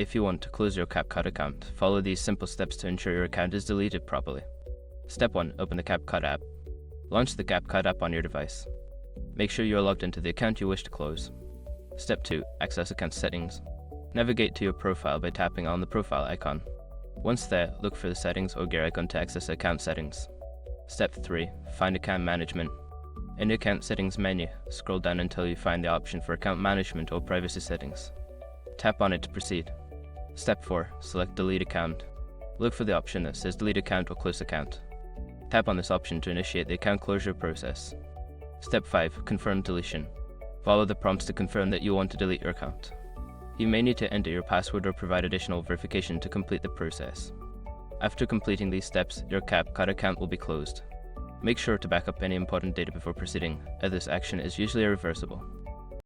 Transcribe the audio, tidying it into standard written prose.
If you want to close your CapCut account, follow these simple steps to ensure your account is deleted properly. Step 1. Open the CapCut app. Launch the CapCut app on your device. Make sure you are logged into the account you wish to close. Step 2. Access account settings. Navigate to your profile by tapping on the profile icon. Once there, look for the settings or gear icon to access account settings. Step 3. Find account management. In the account settings menu, scroll down until you find the option for account management or privacy settings. Tap on it to proceed. Step 4. Select delete account. Look for the option that says delete account or close account. Tap on this option to initiate the account closure process. Step 5. Confirm deletion. Follow the prompts to confirm that you want to delete your account. You may need to enter your password or provide additional verification to complete the process. After completing these steps, your CapCut account will be closed. Make sure to back up any important data before proceeding, as this action is usually irreversible.